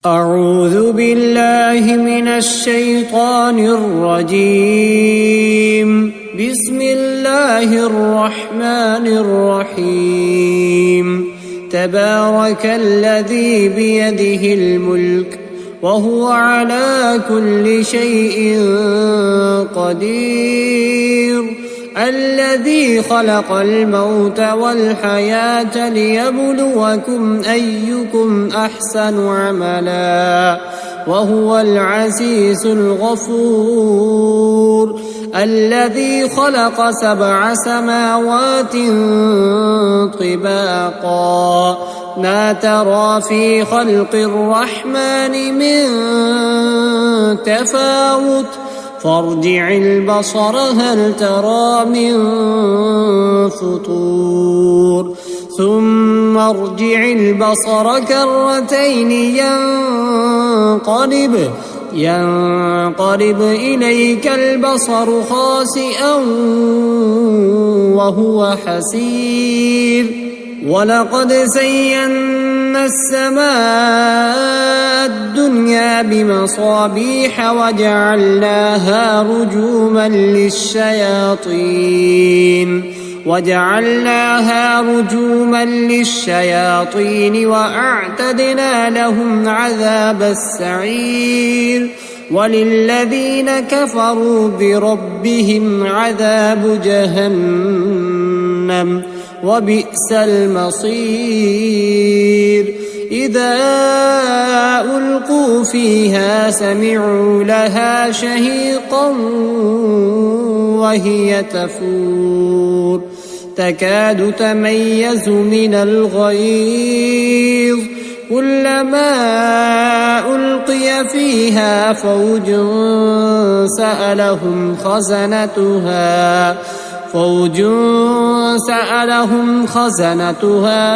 أعوذ بالله من الشيطان الرجيم. بسم الله الرحمن الرحيم. تبارك الذي بيده الملك وهو على كل شيء قدير. الذي خلق الموت والحياة ليبلوكم أيكم أحسن عملا وهو العزيز الغفور. الذي خلق 7 سماوات طباقا ما ترى في خلق الرحمن من تفاوت فارجع البصر هل ترى من فطور ثم ارجع البصر كرتين ينقلب إليك البصر خاسئا وهو حسير. ولقد زينا السماء الدنيا بمصابيح وجعلناها رجوما للشياطين وأعتدنا لهم عذاب السعير. وللذين كفروا بربهم عذاب جهنم وبئس المصير. إذا ألقوا فيها سمعوا لها شهيقا وهي تفور تكاد تميز من الغيظ كلما ألقي فيها فوج سألهم خزنتها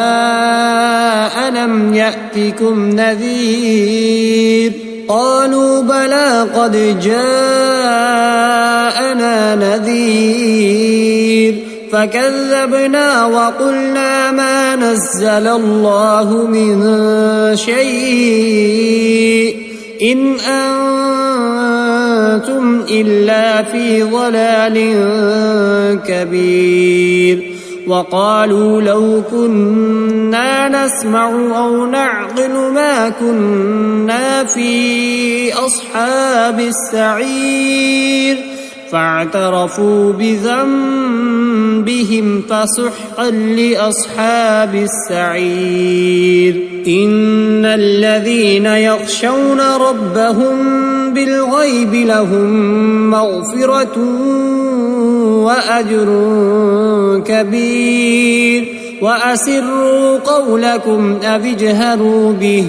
ألم يأتكم نذير قالوا بلى قد جاءنا نذير فكذبنا وقلنا ما نزل الله من شيء إن أنتم إلا في ضلال كبير. وقالوا لو كنا نسمع أو نعقل ما كنا في أصحاب السعير فاعترفوا بذنبهم فسحقا لأصحاب السعير. إن الذين يخشون ربهم بالغيب لهم مغفرة وأجر كبير. وأسروا قولكم أو اجهروا به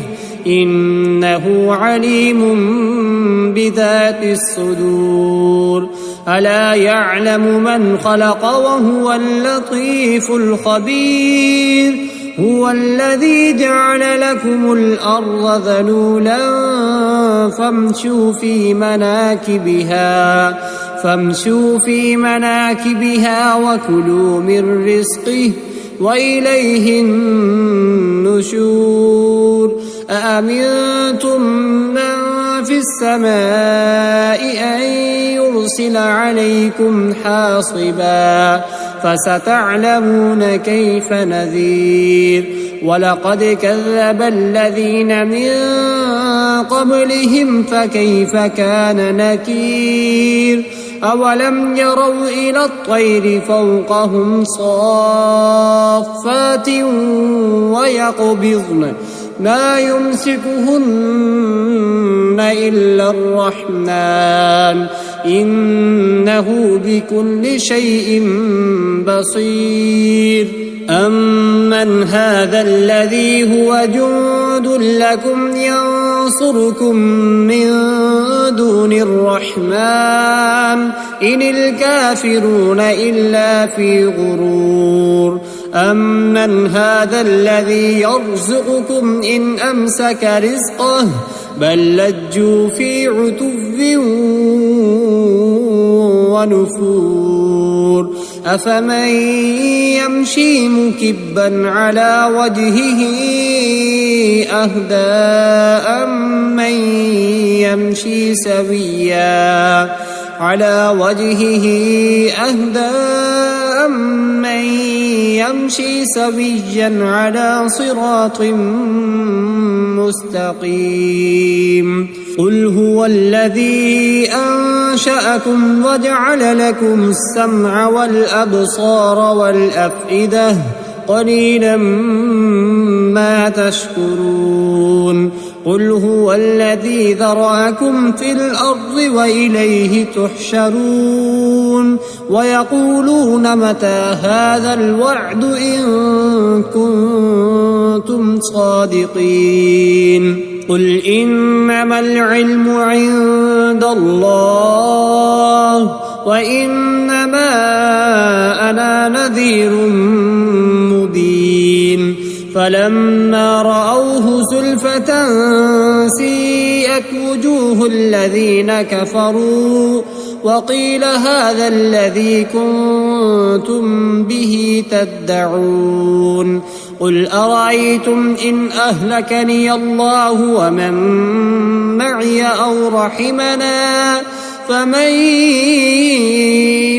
إنه عليم بذات الصدور. ألا يعلم من خلق وهو اللطيف الخبير. هو الذي جعل لكم الأرض ذلولا فامشوا في مناكبها وكلوا من رزقه وإليه النشور. أأمنتم من في السماء أن يرسل عليكم حاصبا فستعلمون كيف نذير. ولقد كذب الذين من قبلهم فكيف كان نكير. أولم يروا إلى الطير فوقهم صافات ويقبضن ما يمسكهن إلا الرحمن إنه بكل شيء بصير. أمن هذا الذي هو جند لكم ينصركم من دون الرحمن إن الكافرون إلا في غرور. أمن هذا الذي يرزقكم إن أمسك رزقه بل لجوا في عتو ونفور. أفمن يمشي مكبا على وجهه أهدى أمن يمشي سويا على صراط مستقيم قل هو الذي أنشأكم وجعل لكم السمع والأبصار والأفئدة قليلا ما تشكرون قل هو الذي ذرأكم في الأرض وإليه تحشرون ويقولون متى هذا الوعد إن كنتم صادقين قل إنما العلم عند الله وإنما أنا نذير مبين فلما رأوه زلفة سيئت وجوه الذين كفروا وقيل هذا الذي كنتم به تدعون قل أرأيتم إن أهلكني الله ومن معي أو رحمنا فمن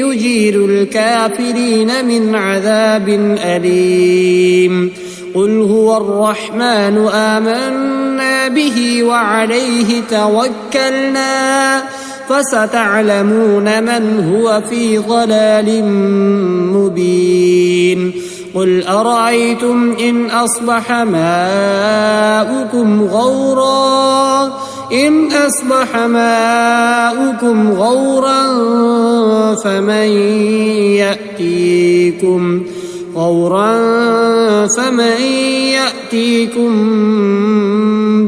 يجير الكافرين من عذاب أليم قل هو الرحمن آمنا به وعليه توكلنا فستعلمون من هو في ضلال مبين قل أرأيتم إن أصبح ماؤكم غورا فمن يأتيكم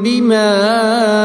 بماء